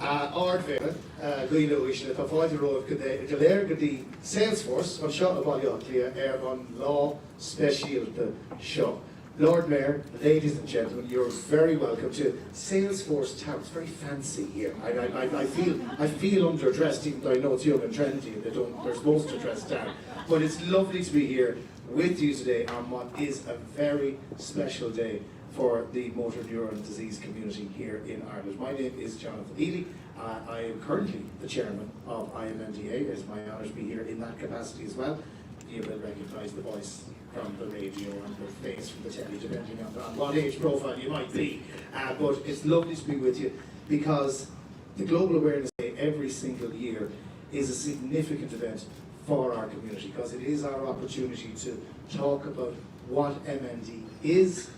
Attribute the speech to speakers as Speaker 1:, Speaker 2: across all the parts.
Speaker 1: Ardville, Guido Ishna, Tafoid Road, Galer, the Salesforce, on Shot of Baliotia, on Law Special the Show. Lord Mayor, ladies and gentlemen, you're very welcome to Salesforce Town. It's very fancy here. I feel underdressed, even though I know it's young and trendy and they're supposed to dress down. But it's lovely to be here with you today on what is a very special day for the motor neuron disease community here in Ireland. My name is Jonathan Ely. I am currently the chairman of IMNDA. It's my honour to be here in that capacity as well. You will recognise the voice from the radio and the face from the telly, depending on what age profile you might be. But it's lovely to be with you because the Global Awareness Day every single year is a significant event for our community because it is our opportunity to talk about what MND is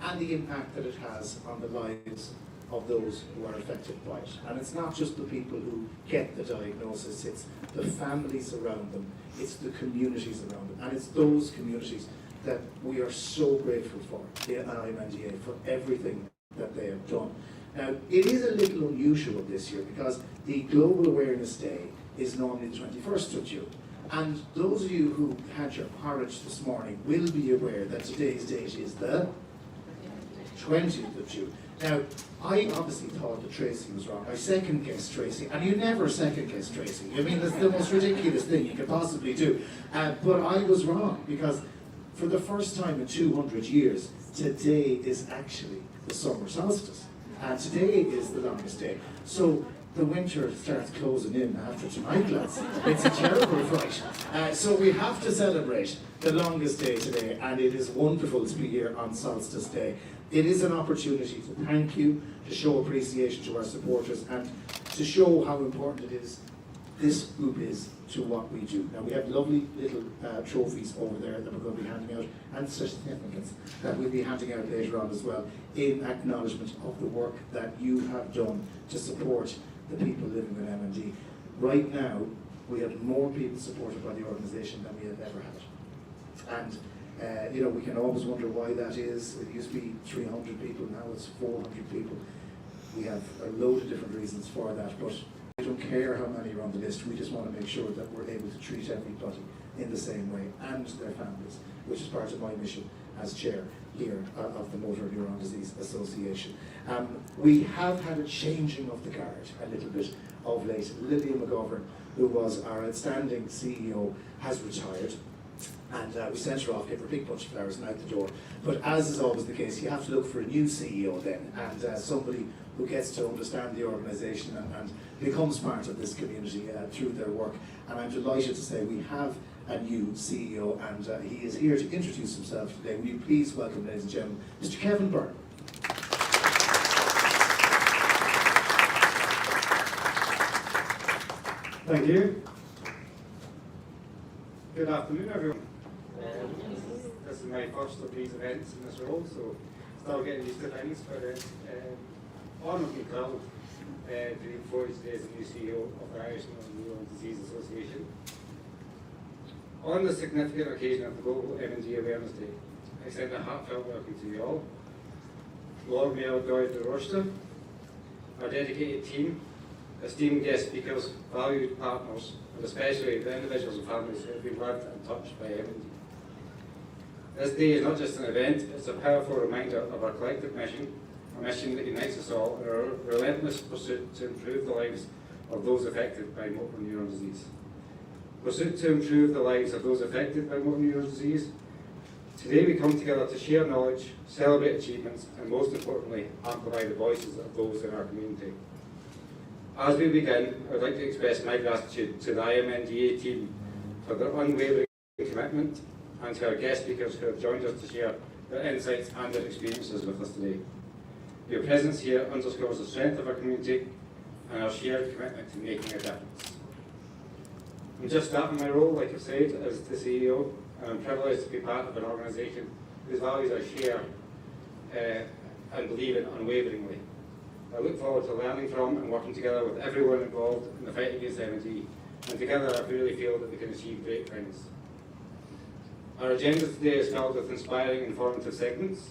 Speaker 1: and the impact that it has on the lives of those who are affected by it. And it's not just the people who get the diagnosis, it's the families around them, it's the communities around them, and it's those communities that we are so grateful for at IMNDA for everything that they have done. Now, it is a little unusual this year because the Global Awareness Day is normally the 21st of June. And those of you who had your porridge this morning will be aware that today's date is the 20th of June. Now, I obviously thought that Tracy was wrong. I second-guessed Tracy, and you never second-guess Tracy. I mean, that's the most ridiculous thing you could possibly do. But I was wrong, because for the first time in 200 years, today is actually the summer solstice. And today is the longest day. So the winter starts closing in after tonight, lads. It's a terrible fright. So we have to celebrate the longest day today, and it is wonderful to be here on Solstice Day. It is an opportunity to thank you, to show appreciation to our supporters, and to show how important it is this group is to what we do. Now, we have lovely little trophies over there that we're going to be handing out, and certificates that we'll be handing out later on as well, in acknowledgement of the work that you have done to support the people living with MND. Right now, we have more people supported by the organisation than we have ever had. And you know, we can always wonder why that is. It used to be 300 people, now it's 400 people. We have a load of different reasons for that, but we don't care how many are on the list. We just want to make sure that we're able to treat everybody in the same way, and their families, which is part of my mission as chair here of the Motor Neuron Disease Association. We have had a changing of the guard a little bit of late. Lillian McGovern, who was our outstanding CEO, has retired. And we sent her off, gave her a big bunch of flowers and out the door. But as is always the case, you have to look for a new CEO then, and somebody who gets to understand the organisation and becomes part of this community through their work. And I'm delighted to say we have a new CEO, and he is here to introduce himself today. Will you please welcome, ladies and gentlemen, Mr. Kevin Byrne.
Speaker 2: Thank you. Good afternoon, everyone. This is my first of these events in this role, so still getting used to things, but honoured and thrilled to be before you today as the new CEO of the International ALS Disease Association. On the significant occasion of the Global MND Awareness Day, I send a heartfelt welcome to you all. Lord Mayor Daithi DeRoiste, our dedicated team, esteemed guest speakers, valued partners, and especially the individuals and families who have been loved and touched by MND. This day is not just an event, it's a powerful reminder of our collective mission, a mission that unites us all in our relentless pursuit to improve the lives of those affected by motor neuron disease. Pursuit to improve the lives of those affected by motor neuron disease. Today we come together to share knowledge, celebrate achievements, and most importantly, amplify the voices of those in our community. As we begin, I would like to express my gratitude to the IMNDA team for their unwavering commitment, and to our guest speakers who have joined us to share their insights and their experiences with us today. Your presence here underscores the strength of our community and our shared commitment to making a difference. I'm just starting my role, like I said, as the CEO, and I'm privileged to be part of an organisation whose values I share and believe in unwaveringly. I look forward to learning from and working together with everyone involved in the fight against MND, and together I really feel that we can achieve great things. Our agenda today is filled with inspiring, informative segments.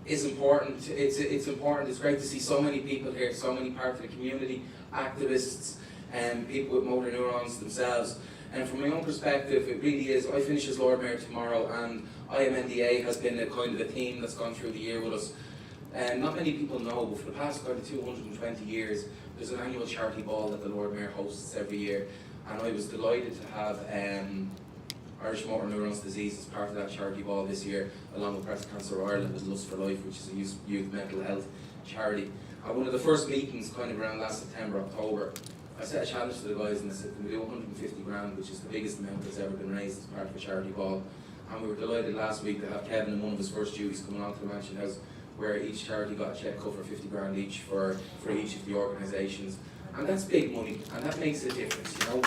Speaker 3: is important. It's important. It's great to see so many people here, so many parts of the community, activists, and people with motor neurons themselves. And from my own perspective, it really is. I finish as Lord Mayor tomorrow, and IMNDA has been a kind of a theme that's gone through the year with us. Not many people know, but for the past kind of 220 years, there's an annual charity ball that the Lord Mayor hosts every year, and I was delighted to have Irish Motor Neurons Disease as part of that charity ball this year, along with Breast Cancer Ireland with Lust for Life, which is a youth mental health charity. At one of the first meetings, kind of around last September, October, I set a challenge to the guys and I said, can we do 150 grand, which is the biggest amount that's ever been raised as part of a charity ball. And we were delighted last week to have Kevin in one of his first duties coming onto the Mansion House, where each charity got a cheque cut for 50 grand each for each of the organisations. And that's big money, and that makes a difference, you know.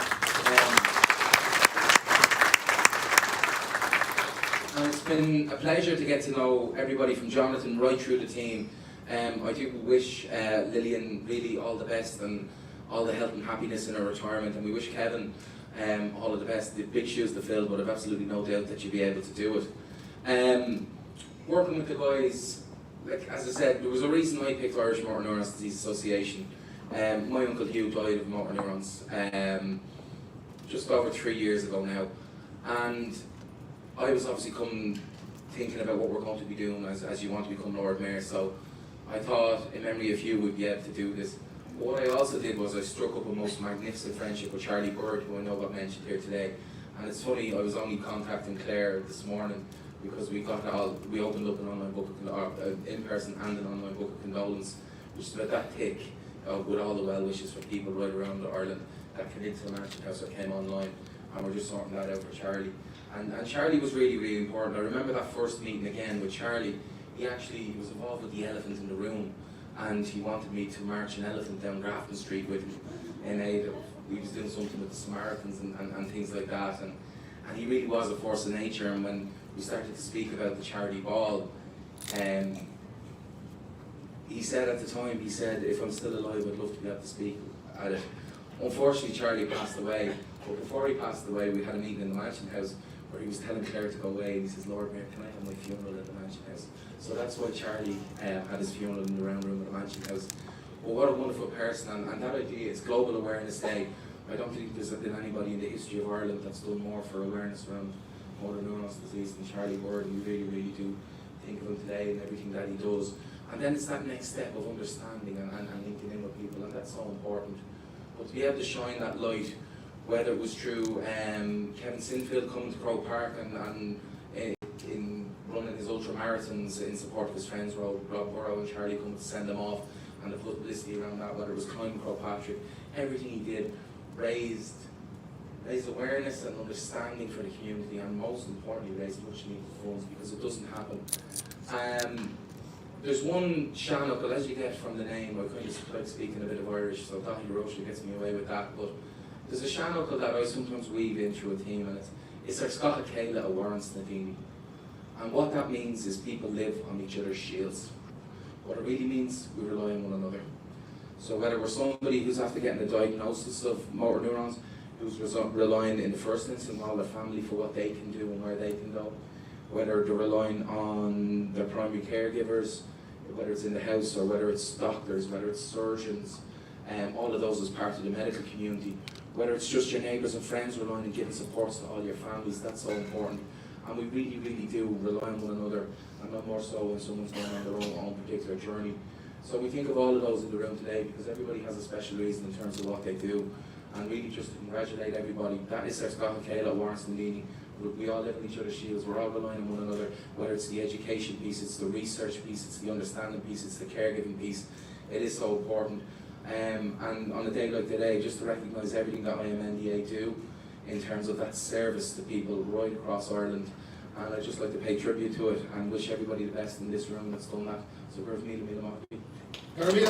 Speaker 3: And it's been a pleasure to get to know everybody from Jonathan right through the team. I do wish Lillian really all the best and all the health and happiness in her retirement, and we wish Kevin all of the best. The big shoes to fill, but I've absolutely no doubt that you'll be able to do it. Working with the guys, like as I said, there was a reason I picked Irish Motor Neurons Disease Association. My uncle Hugh died of motor neurons just over 3 years ago now, and I was obviously thinking about what we're going to be doing as you want to become Lord Mayor, so I thought in memory of you we'd be able to do this. But what I also did was I struck up a most magnificent friendship with Charlie Bird, who I know got mentioned here today. And it's funny, I was only contacting Claire this morning because we opened up an online book of in person and an online book of condolence, which is about that thick, with all the well wishes for people right around Ireland that came into the Mansion House or came online, and we're just sorting that out for Charlie. And Charlie was really, really important. I remember that first meeting again with Charlie. He was involved with the elephant in the room, and he wanted me to march an elephant down Grafton Street with him in aid of, he was doing something with the Samaritans and things like that, and he really was a force of nature. And when we started to speak about the charity ball, he said at the time, he said, if I'm still alive, I'd love to be able to speak at it. Unfortunately, Charlie passed away, but before he passed away, we had a meeting in the Mansion House where he was telling Claire to go away, and he says, Lord Mayor, can I have my funeral at the Mansion House? So that's why Charlie had his funeral in the round room at the Mansion House. But what a wonderful person, and that idea is Global Awareness Day. I don't think there's been anybody in the history of Ireland that's done more for awareness around motor neurons disease than Charlie Bird, and we really, really do think of him today and everything that he does. And then it's that next step of understanding and linking in with people, and that's so important. But to be able to shine that light, whether it was through Kevin Sinfield coming to Croke Park and in running his ultra marathons in support of his friends Rob Burrow and Charlie coming to send them off, and the publicity around that, whether it was climbing Croke Patrick, everything he did raised awareness and understanding for the community, and most importantly raised much needed funds, because it doesn't happen. There's one sean-nogal, as you get from the name, I kind of like speaking a bit of Irish, so Dr DeRoiste gets me away with that, but there's a sean-nogal that I sometimes weave in through a theme, and it's our Scott Céile a Warrants Nadini. And what that means is people live on each other's shields. What it really means, we rely on one another. So whether we're somebody who's after getting a diagnosis of motor neurons, who's relying in the first instance on their family for what they can do and where they can go, whether they're relying on their primary caregivers, whether it's in the house or whether it's doctors, whether it's surgeons, all of those as part of the medical community, whether it's just your neighbours and friends relying and giving supports to all your families, that's so important. And we really, really do rely on one another, and not more so when someone's going on their own particular journey. So we think of all of those in the room today because everybody has a special reason in terms of what they do, and really just to congratulate everybody. That is our Scott Céile at Warrants Nadini. We all live in each other's shields, we're all relying on one another, whether it's the education piece, it's the research piece, it's the understanding piece, it's the caregiving piece. It is so important. And on a day like today, just to recognise everything that IMNDA do in terms of that service to people right across Ireland. And I'd just like to pay tribute to it and wish everybody the best in this room that's done that. So Miriam Galvin.
Speaker 1: Thank you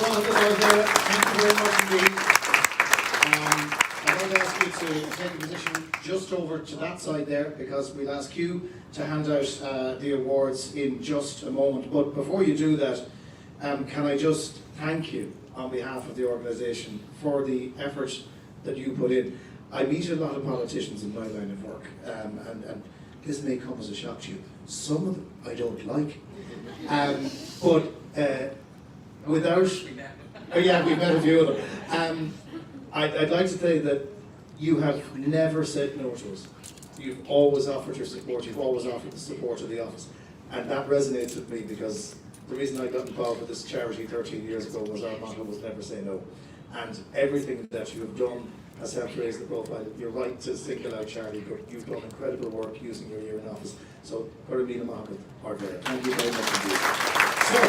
Speaker 1: very much indeed. I'm going to ask you to take a position just over to that side there, because we'll ask you to hand out the awards in just a moment. But before you do that, can I just thank you on behalf of the organisation for the effort that you put in. I meet a lot of politicians in my line of work, and this may come as a shock to you. Some of them I don't like. But without, oh yeah, we've met a few of them. I'd like to say that you have never said no to us. You've always offered your support, you've always offered the support of the office. And that resonates with me because the reason I got involved with this charity 13 years ago was our motto was never say no. And everything that you have done has helped raise the profile. You're right to single out charity, but you've done incredible work using your year in office. So, Coramina Mohammed, our there. Thank you very much indeed. So,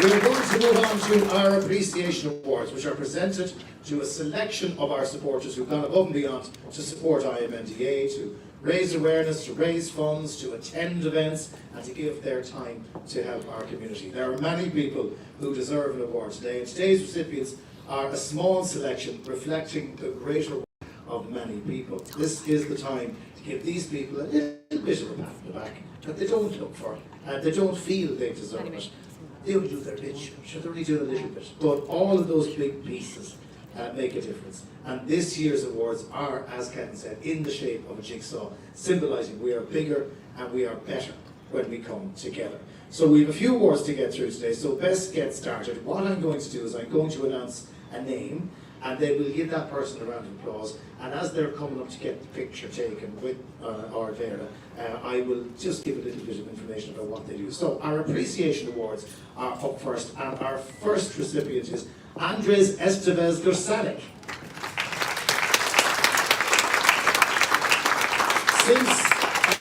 Speaker 1: we're going to move on to our appreciation awards, which are presented to a selection of our supporters who've gone above and beyond to support IMNDA, to raise awareness, to raise funds, to attend events, and to give their time to help our community. There are many people who deserve an award today, and today's recipients are a small selection reflecting the greater work of many people. This is the time to give these people a little bit of a pat on the back that they don't look for, and they don't feel they deserve it. They only do their bit, should they only do a little bit. But all of those big pieces make a difference. And this year's awards are, as Ken said, in the shape of a jigsaw, symbolising we are bigger and we are better when we come together. So we have a few awards to get through today, so best get started. What I'm going to do is I'm going to announce a name, and then we'll give that person a round of applause. And as they're coming up to get the picture taken with our Vera, I will just give a little bit of information about what they do. So our appreciation awards are up first, and our first recipient is Andres Estevez Gersanek. Since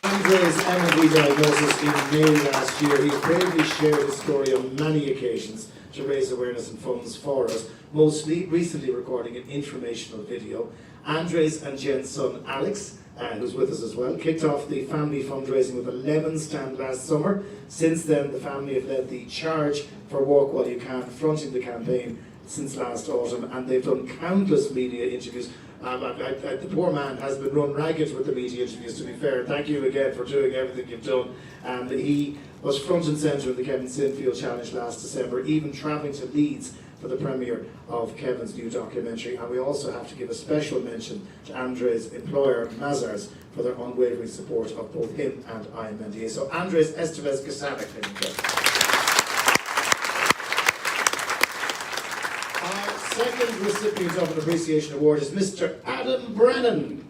Speaker 1: Andres' MND diagnosis in May last year, he's bravely shared his story on many occasions to raise awareness and funds for us, most recently recording an informational video. Andres and Jen's son Alex, who's with us as well, kicked off the family fundraising with a lemon stand last summer. Since then, the family have led the charge for Walk While You Can, fronting the campaign since last autumn, and they've done countless media interviews. The poor man has been run ragged with the media interviews, to be fair. Thank you again for doing everything you've done. And he was front and centre in the Kevin Sinfield Challenge last December, even travelling to Leeds for the premiere of Kevin's new documentary. And we also have to give a special mention to Andres' employer, Mazars, for their unwavering support of both him and IMNDA. So Andres Estevez Gersanek. Our second recipient of an appreciation award is Mr. Adam Brennan.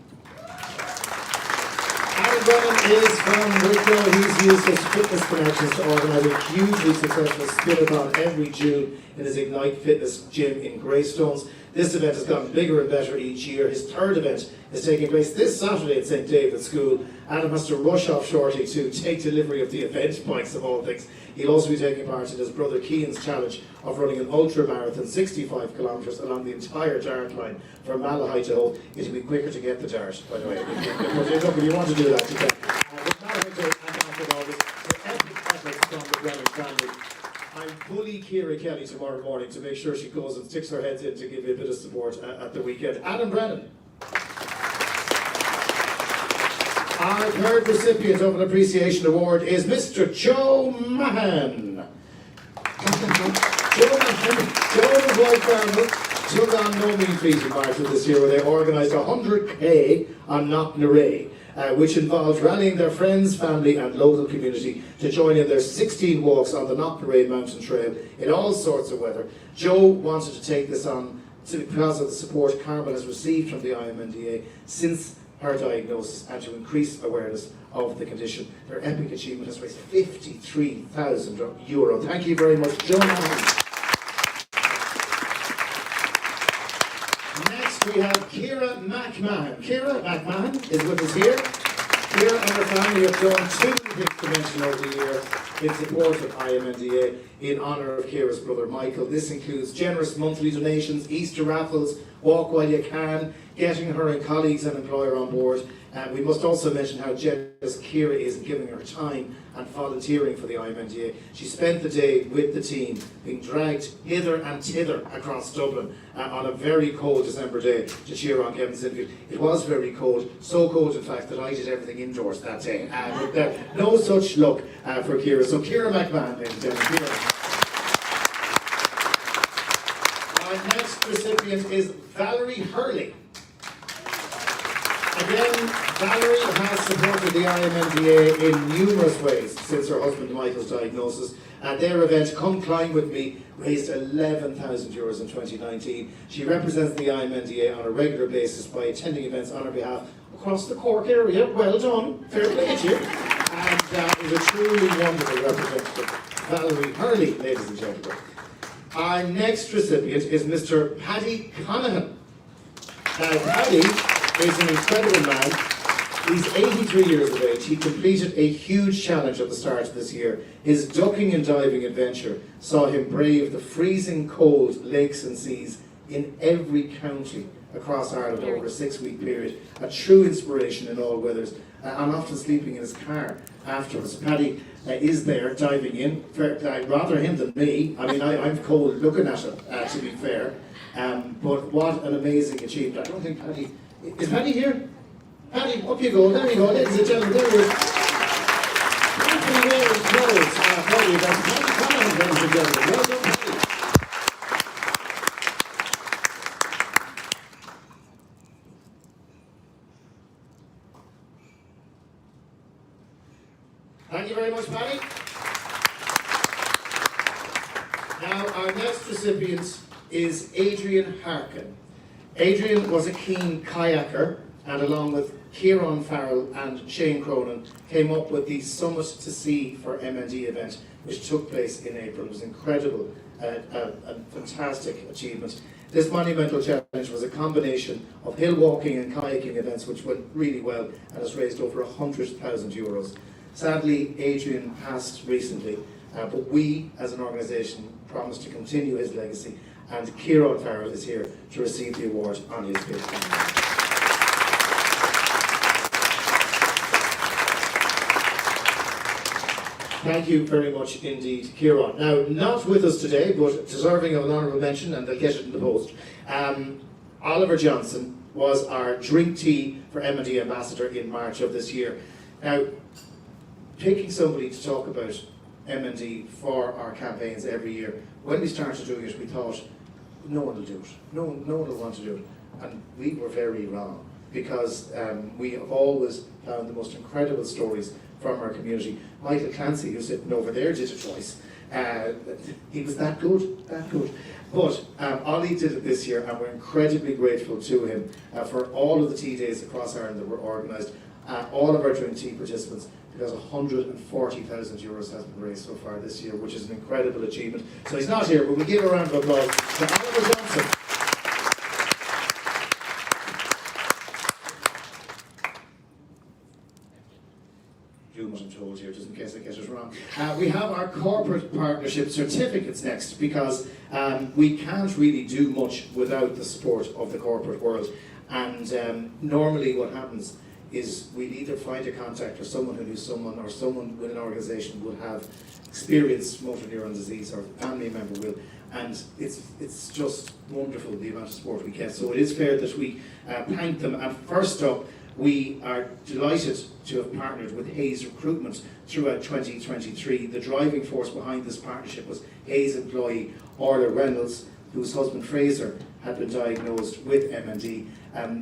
Speaker 1: Adam Brennan is from Wicklow. He's used his fitness connections to organise a hugely successful spin-a-thon every June in his Ignite Fitness gym in Greystones. This event has gotten bigger and better each year. His third event is taking place this Saturday at St. David's School. Adam has to rush off shortly to take delivery of the event bikes of all things. He'll also be taking part in his brother Cian's challenge of running an ultra-marathon 65 kilometres along the entire dart line from Malahide to Hull. It'll be quicker to get the dart, by the way. If you want to do that, you can. With Malahide to Hull and August, the epic efforts from the Brennan family. I'm bully Ciara Kelly tomorrow morning to make sure she goes and sticks her head in to give you a bit of support at the weekend. Adam Brennan. Our third recipient of an appreciation award is Mr. Joe Mahan. Joe and his wife Barbara took on no mean feat in March of this year where they organised 100k on Knocknarea, which involved rallying their friends, family and local community to join in their 16 walks on the Knocknarea mountain trail in all sorts of weather. Joe wanted to take this on because of the support Carmel has received from the IMNDA since her diagnosis and to increase awareness of the condition. Their epic achievement has raised €53,000. Thank you very much, Joe. Next we have Ciara McMahon. Ciara McMahon is with us here. Ciara and her family have done two things to mention over the year in support of IMNDA in honour of Ciara's brother Michael. This includes generous monthly donations, Easter raffles, Walk While You Can, getting her and colleagues and employer on board. We must also mention how generous Ciara is in giving her time and volunteering for the IMNDA. She spent the day with the team, being dragged hither and thither across Dublin on a very cold December day to cheer on Kevin Sinfield. It was very cold, so cold in fact that I did everything indoors that day. But no such luck for Ciara. So Ciara McMahon, ladies and gentlemen. Our next recipient is Valerie Hurley. Again, Valerie has supported the IMNDA in numerous ways since her husband Michael's diagnosis. Their event, Come Climb With Me, raised €11,000 in 2019. She represents the IMNDA on a regular basis by attending events on her behalf across the Cork area. Well done, fair play to you. And is a truly wonderful representative. Valerie Hurley, ladies and gentlemen. Our next recipient is Mr. Paddy Conaghan. Now, Paddy is an incredible man. He's 83 years of age. He completed a huge challenge at the start of this year. His ducking and diving adventure saw him brave the freezing cold lakes and seas in every county across Ireland over a 6-week period. A true inspiration in all weathers, and often sleeping in his car afterwards. Paddy is there diving in. Rather him than me. I mean, I'm cold looking at him, to be fair. But what an amazing achievement. I don't think Paddy... Is Paddy here? Paddy, up you go. There you go, ladies and gentlemen. There he is. Paddy, that's Paddy Conaghan, ladies and gentlemen. Well done, Paddy. Thank you very much, Paddy. Now, our next recipient is Adrian Harkin. Adrian was a keen kayaker, and along with Kieran Farrell and Shane Cronin, came up with the Summit to Sea for MND event, which took place in April. It was incredible, a fantastic achievement. This monumental challenge was a combination of hill walking and kayaking events, which went really well and has raised over €100,000. Sadly, Adrian passed recently, but we, as an organisation, promised to continue his legacy, and Kieran Farrell is here to receive the award on his behalf. Thank you very much indeed, Kieran. Now, not with us today, but deserving of an honourable mention, and they'll get it in the post. Oliver Johnson was our Drink Tea for MND Ambassador in March of this year. Now, picking somebody to talk about MND for our campaigns every year, when we started doing it, we thought, no one will do it. No one will want to do it. And we were very wrong, because we have always found the most incredible stories from our community. Michael Clancy, who's sitting over there, did it twice. He was that good. But Ollie did it this year, and we're incredibly grateful to him for all of the tea days across Ireland that were organised, all of our Drink Tea participants, because €140,000 has been raised so far this year, which is an incredible achievement. So he's not here, but we'll give a round of applause to Oliver Johnson. Do what I'm told here, just in case I get it wrong. We have our corporate partnership certificates next, because we can't really do much without the support of the corporate world. And normally what happens is we'd either find a contact or someone who knew someone, or someone with an organisation would have experienced motor neuron disease, or a family member will, and it's just wonderful the amount of support we get. So it is fair that we thank them. And first up, we are delighted to have partnered with Hayes Recruitment throughout 2023. The driving force behind this partnership was Hayes employee Orla Reynolds, whose husband Fraser had been diagnosed with MND.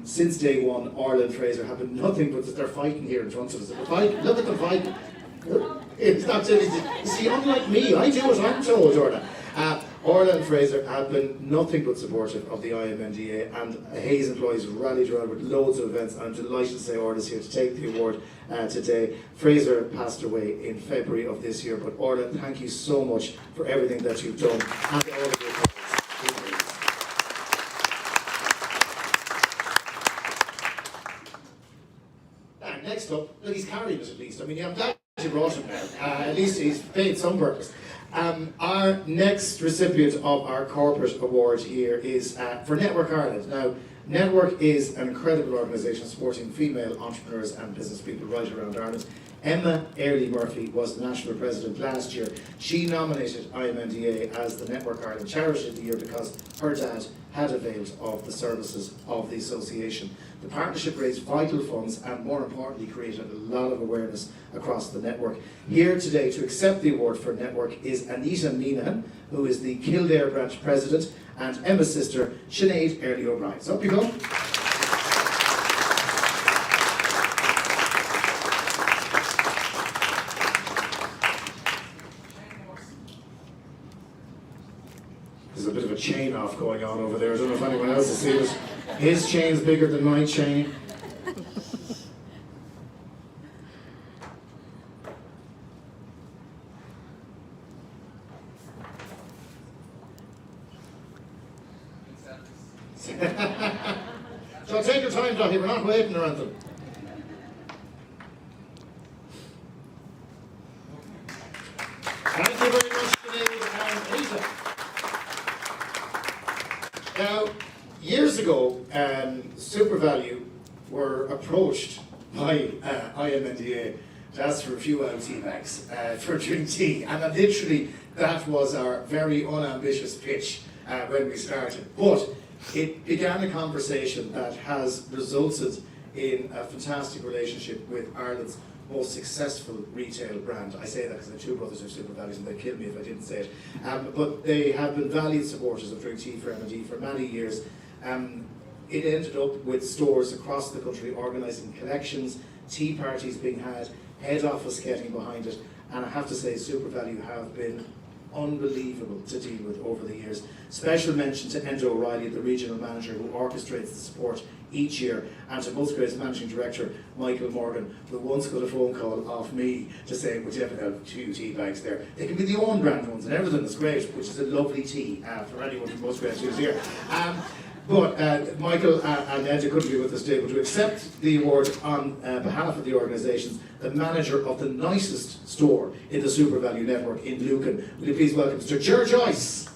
Speaker 1: Since day one, Orla and Fraser have been nothing but, they're fighting here in front of us. Look at them fighting. It's not silly. See, unlike me, I do what I'm told, Orla. Orla and Fraser have been nothing but supportive of the IMNDA, and Hayes employees rallied around with loads of events. I'm delighted to say Orla's here to take the award today. Fraser passed away in February of this year, but Orla, thank you so much for everything that you've done, and all of your colleagues. Next up, look, he's carrying it at least. I mean, I'm glad you brought him now. At least he's paid some purpose. Our next recipient of our corporate award here is for Network Ireland. Now, Network is an incredible organisation supporting female entrepreneurs and business people right around Ireland. Emma Airlie Murphy was the national president last year. She nominated IMNDA as the Network Ireland Charity of the Year because her dad had availed of the services of the association. The partnership raised vital funds and, more importantly, created a lot of awareness across the network. Here today to accept the award for Network is Anita Meenan, who is the Kildare branch president, and Emma's sister, Sinead Airlie O'Brien. So up you go. There's a bit of a chain off going on over there. I don't know if anyone else has seen it. His chain's bigger than my chain. So take your time, Dottie, we're not waiting or anything. Thank you very much, Sinead and Lisa. Now, years ago, SuperValue were approached by IMNDA to ask for a few LT bags for Trinity, and literally that was our very unambitious pitch when we started. But it began a conversation that has resulted in a fantastic relationship with Ireland's most successful retail brand. I say that because the two brothers are SuperValues and they'd kill me if I didn't say it. But they have been valued supporters of Drink Tea for MND for many years. It ended up with stores across the country organising collections, tea parties being had, head office getting behind it, and I have to say SuperValue have been unbelievable to deal with over the years. Special mention to Enda O'Reilly, the regional manager who orchestrates the support each year, and to Musgrave's managing director, Michael Morgan, who once got a phone call off me to say, would you ever have 2 tea bags there? They can be the own brand ones and everything is great, which is a lovely tea for anyone from Musgrave's who's here. But Michael and Enda couldn't be with us today, but to accept the award on behalf of the organisations, the manager of the nicest store in the SuperValue network in Lucan. Will you please welcome Mr. Ger Joyce?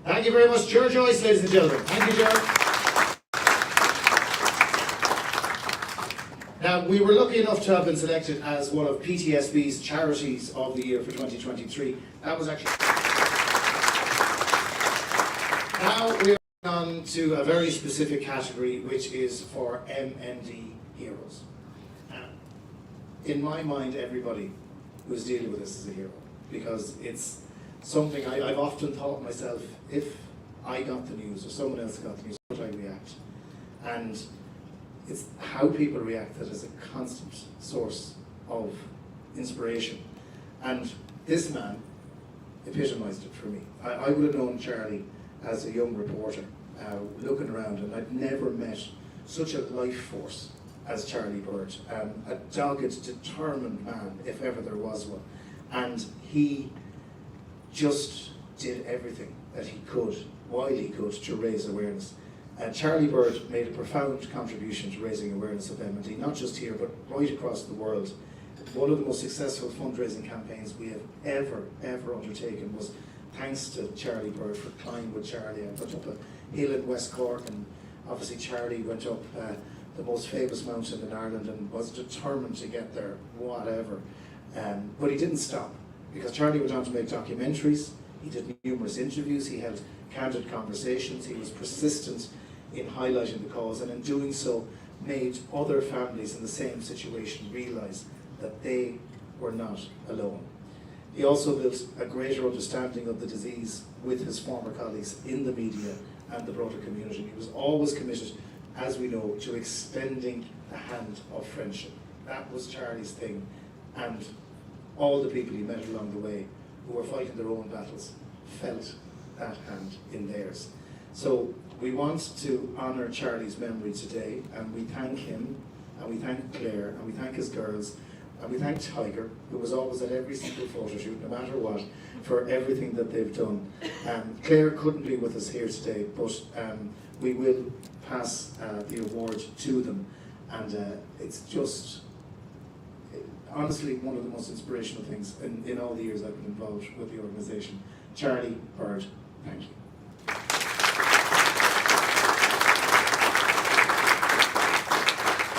Speaker 1: Thank you very much, Ger Joyce, ladies and gentlemen. Thank you, Ger. Now, we were lucky enough to have been selected as one of PTSB's Charities of the Year for 2023. That was actually... Now we are on to a very specific category, which is for MND heroes. In my mind, everybody who's dealing with this is a hero, because it's something I've often thought myself, if I got the news or someone else got the news, how would I react? And it's how people react that is a constant source of inspiration. And this man epitomised it for me. I would have known Charlie as a young reporter, looking around, and I'd never met such a life force as Charlie Bird, a dogged, determined man, if ever there was one. And he just did everything that he could, while he could, to raise awareness. Charlie Bird made a profound contribution to raising awareness of MND, not just here, but right across the world. One of the most successful fundraising campaigns we have ever undertaken was thanks to Charlie Bird for Climb with Charlie. I went up a hill in West Cork, and obviously Charlie went up the most famous mountain in Ireland and was determined to get there, whatever. But he didn't stop, because Charlie went on to make documentaries, he did numerous interviews, he held candid conversations, he was persistent in highlighting the cause, and in doing so made other families in the same situation realise that they were not alone. He also built a greater understanding of the disease with his former colleagues in the media and the broader community. He was always committed, as we know, to extending the hand of friendship. That was Charlie's thing, and all the people he met along the way who were fighting their own battles felt that hand in theirs. So we want to honour Charlie's memory today, and we thank him, and we thank Claire, and we thank his girls, and we thank Tiger, who was always at every single photo shoot, no matter what, for everything that they've done. Claire couldn't be with us here today, but we will pass the award to them, and it's just honestly one of the most inspirational things in all the years I've been involved with the organisation. Charlie Bird, thank you.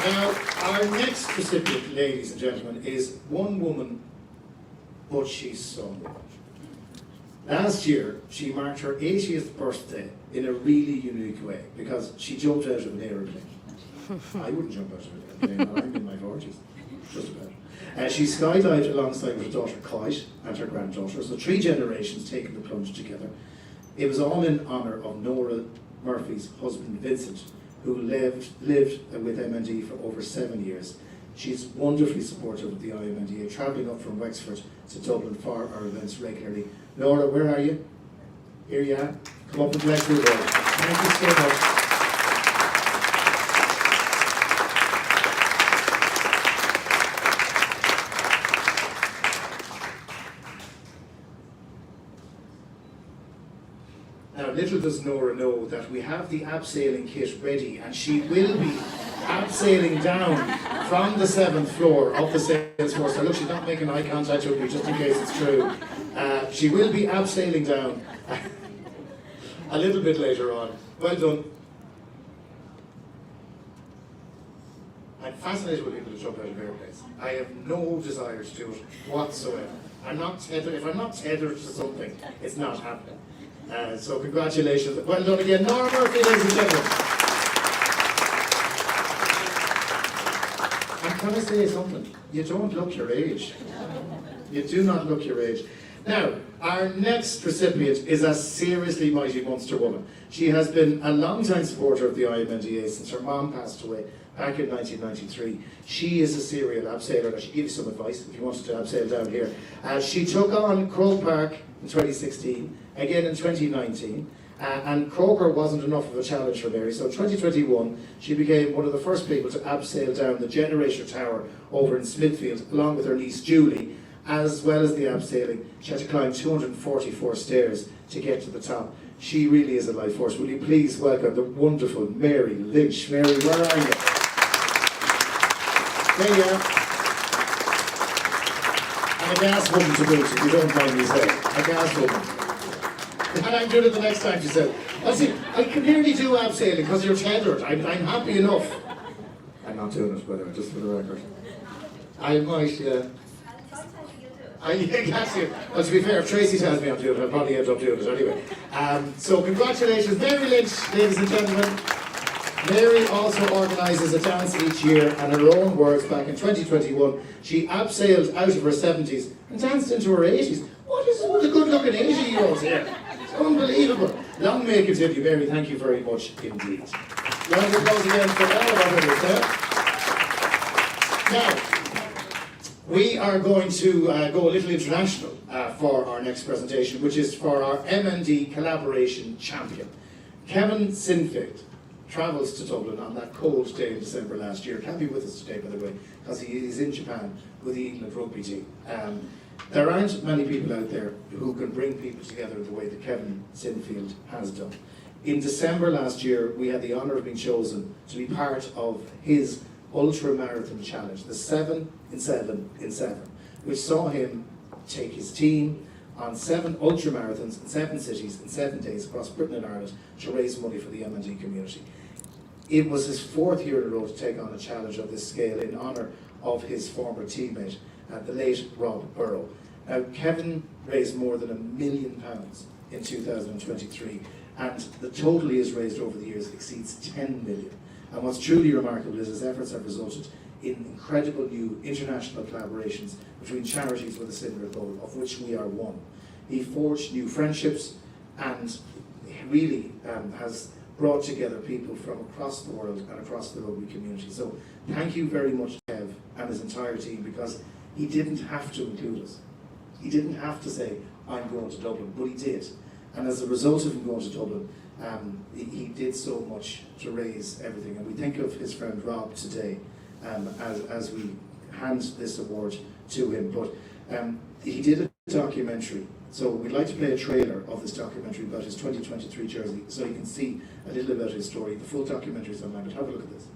Speaker 1: Now, our next recipient, ladies and gentlemen, is one woman, but she's someone. Last year, she marked her 80th birthday in a really unique way, because she jumped out of an aeroplane. I wouldn't jump out of it. I'm in my 40s, just about. She skydived alongside with her daughter Kite and her granddaughter, so 3 generations taking the plunge together. It was all in honour of Nora Murphy's husband Vincent, who lived with MND for over 7 years. She's wonderfully supportive of the IMNDA, travelling up from Wexford to Dublin for our events regularly. Nora, where are you? Here you are. Come up and bless your word. Thank you so much. Now, little does Nora know that we have the abseiling kit ready, and she will be abseiling down from the 7th floor of the Salesforce. Now look, she's not making eye contact with me, just in case it's true. She will be abseiling down a little bit later on. Well done. I'm fascinated with people who jump out of airplanes. I have no desire to do it whatsoever. I'm not tethered. If I'm not tethered to something, it's not happening. So congratulations. Well done again. Nora Murphy, ladies and gentlemen. And can I say something? You don't look your age. You do not look your age. Now, our next recipient is a seriously mighty Munster woman. She has been a long-time supporter of the IMNDA since her mom passed away back in 1993. She is a serial abseiler. I should give you some advice if you wanted to abseil down here. She took on Croke Park in 2016, again in 2019, and Croker wasn't enough of a challenge for Mary, so in 2021 she became one of the first people to abseil down the Generator Tower over in Smithfield, along with her niece Julie. As well as the abseiling, she had to climb 244 stairs to get to the top. She really is a life force. Will you please welcome the wonderful Mary Lynch. Mary, where are you? There you are. And a gas woman to boot, if you don't mind me saying. A gas woman. And I'm doing it the next time, she said. I see, I can nearly do abseiling because you're tethered. I'm happy enough. I'm not doing it, by the way, just for the record. I might, well, to be fair, if Tracy tells me I'm doing it, I'll probably end up doing it anyway. So congratulations, Mary Lynch, ladies and gentlemen. Mary also organises a dance each year, and in her own words, back in 2021, she abseiled out of her 70s and danced into her 80s. What is it with the good-looking 80-year-olds here? It's unbelievable. Long may it continue, Mary. Thank you very much indeed. Round of applause again for all of our winners there. Now, we are going to go a little international for our next presentation, which is for our MND Collaboration Champion. Kevin Sinfield travels to Dublin on that cold day in December last year. Can't be with us today, by the way, because he is in Japan with the England rugby team. There aren't many people out there who can bring people together the way that Kevin Sinfield has done. In December last year, we had the honour of being chosen to be part of his ultra marathon challenge, the 7 in 7 in 7, which saw him take his team on 7 ultra marathons in 7 cities in 7 days across Britain and Ireland to raise money for the MND community. It was his 4th year in a row to take on a challenge of this scale in honour of his former teammate, the late Rob Burrow. Now, Kevin raised more than £1 million in 2023, and the total he has raised over the years exceeds 10 million. And what's truly remarkable is his efforts have resulted in incredible new international collaborations between charities with a similar goal, of which we are one. He forged new friendships and really has brought together people from across the world and across the rugby community. So thank you very much, Kev, and his entire team, because he didn't have to include us. He didn't have to say, I'm going to Dublin, but he did. And as a result of him going to Dublin, he did so much to raise everything. And we think of his friend Rob today as we hand this award to him. But he did a documentary. So we'd like to play a trailer of this documentary about his 2023 jersey, so you can see a little about his story. The full documentary is online, but have a look at this.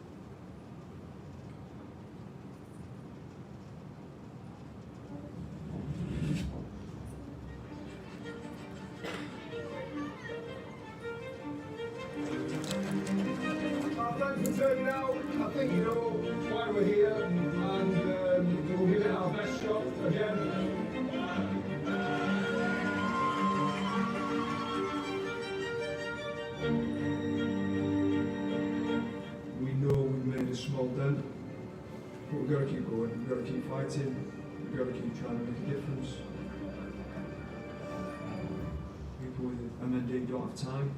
Speaker 4: Thanks for turning out. I think you know why we're here, and we'll give it our best shot again. We know we made this small dent, but we've got to keep going, we've got to keep fighting, we've got to keep trying to make a difference. People with MND don't have time.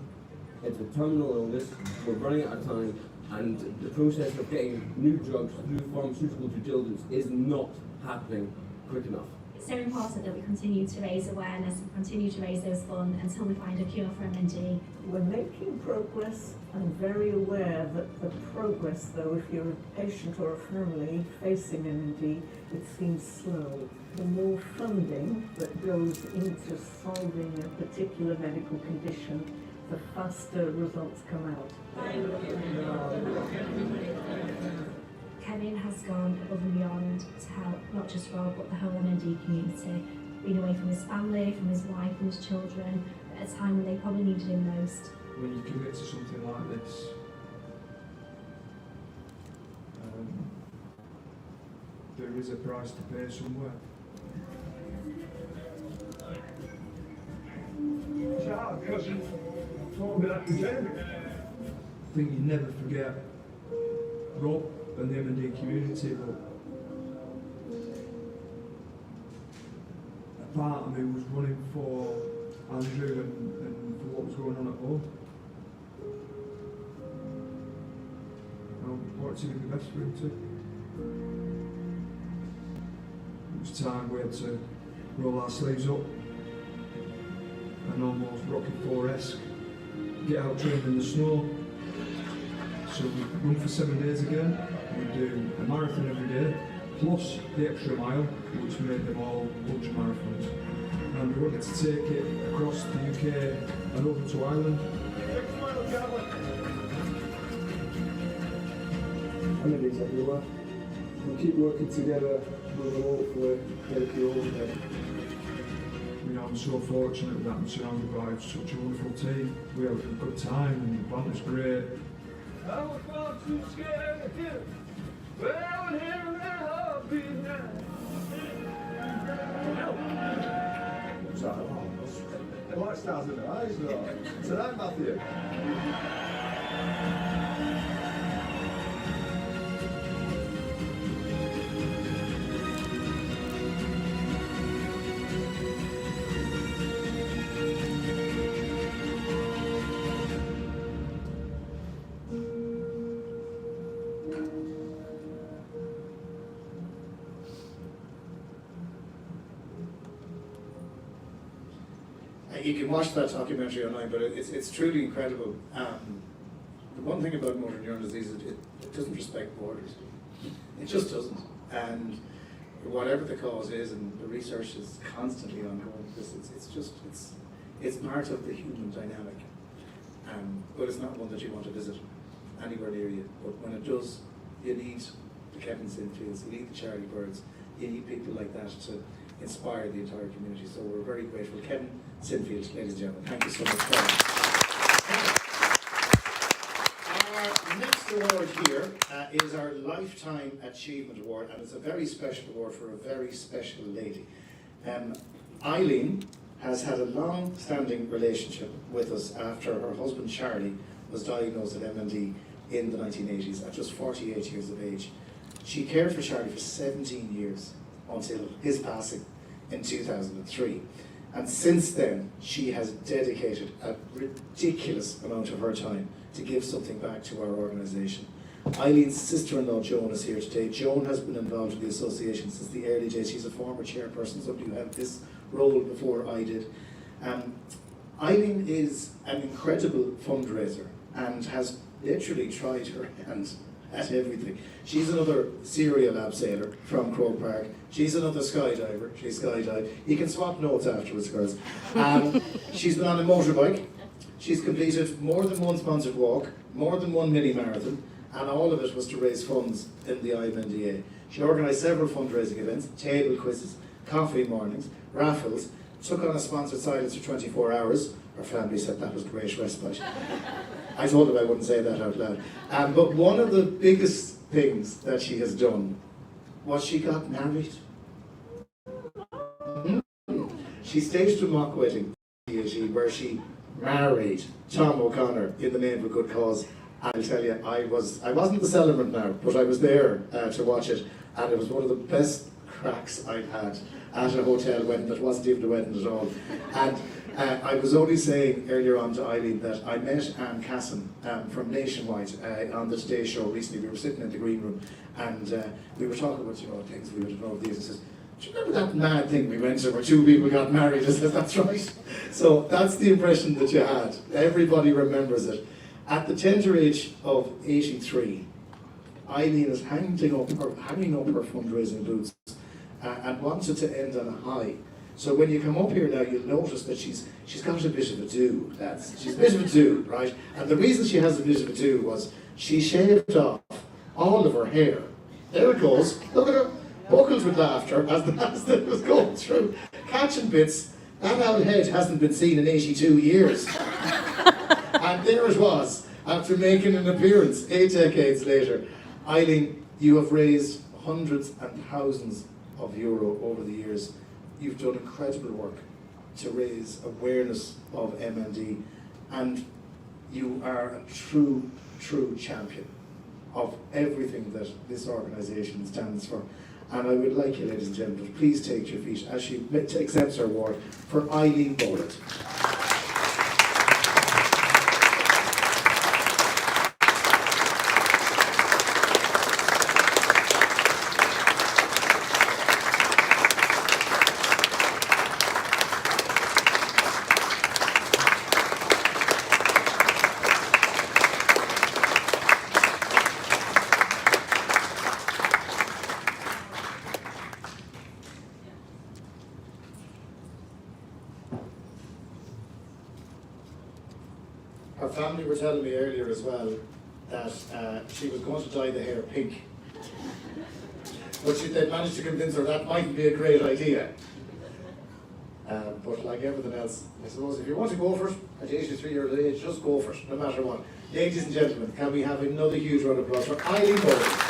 Speaker 5: It's a terminal illness, we're running out of time, and the process of getting new drugs through pharmaceutical due diligence is not happening quick enough.
Speaker 6: It's so important that we continue to raise awareness and continue to raise those funds until we find a cure for MND.
Speaker 7: We're making progress. I'm very aware that the progress, though, if you're a patient or a family facing MND, it seems slow. The more funding that goes into solving a particular medical condition, the faster results come out.
Speaker 6: Kevin has gone above and beyond to help not just Rob but the whole MND community, being away from his family, from his wife and his children at a time when they probably needed him most.
Speaker 4: When you commit to something like this, there is a price to pay somewhere. Ciao, cousin. Talk about the journey. I think you never forget Rob and the MND community, but a part of me was running for Andrew and for what was going on at home. I wanted to do the best for him too. It was time we had to roll our sleeves up and almost Rocky IV-esque get out trained in the snow. So we run for 7 days again. We do a marathon every day, plus the extra mile, which made them all ultra marathons. And we wanted to take it across the UK and over to Ireland.
Speaker 8: MND's everywhere. We'll keep working together, we will hopefully get a cure one day.
Speaker 4: You know, I'm so fortunate that I'm surrounded by such a wonderful team. We have a good time and the band is great. I was far too scared to hear. Well, here and heartbeat now.
Speaker 8: Sorry, the light stars in their eyes though. Tonight, Matthew.
Speaker 1: You can watch that documentary online, but it's truly incredible. The one thing about motor neuron disease is it doesn't respect borders. It just doesn't. And whatever the cause is, and the research is constantly ongoing, because it's part of the human dynamic. But it's not one that you want to visit anywhere near you. But when it does, you need the Kevin Sinfields, you need the Charlie Birds, you need people like that to inspire the entire community. So we're very grateful. Kevin Sinfield, ladies and gentlemen, thank you so much for that. Our next award here is our Lifetime Achievement Award, and it's a very special award for a very special lady. Eileen has had a long-standing relationship with us after her husband Charlie was diagnosed with MND in the 1980s at just 48 years of age. She cared for Charlie for 17 years until his passing in 2003. And since then, she has dedicated a ridiculous amount of her time to give something back to our organisation. Eileen's sister-in-law Joan is here today. Joan has been involved in the association since the early days. She's a former chairperson, somebody who had this role before I did. Eileen is an incredible fundraiser and has literally tried her hand at everything. She's another serial abseiler from Croke Park. She's another skydiver. She skydived. You can swap notes afterwards, girls. She's been on a motorbike. She's completed more than one sponsored walk, more than one mini marathon, and all of it was to raise funds in the IMNDA. She organised several fundraising events, table quizzes, coffee mornings, raffles, took on a sponsored silence for 24 hours. Her family said that was great respite. I told them I wouldn't say that out loud. But one of the biggest things that she has done was she got married. She staged a mock wedding where she married Tom O'Connor in the name of a good cause, I'll tell you, I wasn't the celebrant now, but I was there to watch it, and it was one of the best cracks I've had at a hotel wedding that wasn't even a wedding at all. And I was only saying earlier on to Eileen that I met Anne Casson from Nationwide on the Today Show recently. We were sitting in the green room, and we were talking about things we would have known over the years. And says, "Do you remember that mad thing we went to where two people got married?" I said, "That's right." So that's the impression that you had. Everybody remembers it. At the tender age of 83, Eileen is hanging up her fundraising boots and wanted to end on a high. So when you come up here now, you'll notice that she's got a bit of a do. She's a bit of a do, right? And the reason she has a bit of a do was she shaved off all of her hair. There it goes. Look at her, buckled with laughter as it was going through, catching bits. That old head hasn't been seen in 82 years. And there it was, after making an appearance 8 decades later. Eileen, you have raised hundreds and thousands of euro over the years. You've done incredible work to raise awareness of MND, and you are a true champion of everything that this organisation stands for. And I would like you, ladies and gentlemen, please take your feet as she accepts her award for Eileen Boland. Her family were telling me earlier as well that she was going to dye the hair pink. But they managed to convince her that mightn't be a great idea. But like everything else, I suppose if you want to go for it, at 83 years of age, just go for it, no matter what. Ladies and gentlemen, can we have another huge round of applause for Eileen Boland?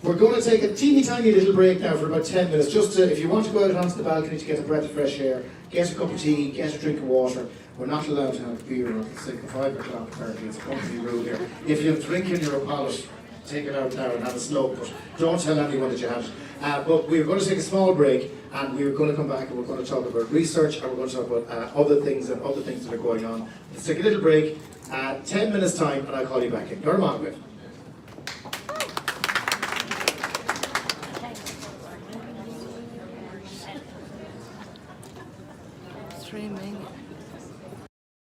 Speaker 1: We're going to take a teeny tiny little break now for about 10 minutes, just to, if you want to go out onto the balcony to get a breath of fresh air, get a cup of tea, get a drink of water. We're not allowed to have beer until 5 o'clock apparently, it's a company rule here. If you have drink in your palate, take it out now and have a slug, but don't tell anyone that you have it. But we're going to take a small break, and we're going to come back and we're going to talk about research, and we're going to talk about other things that are going on. Let's take a little break, 10 minutes time, and I'll call you back in. Dormagwith.
Speaker 9: Streaming.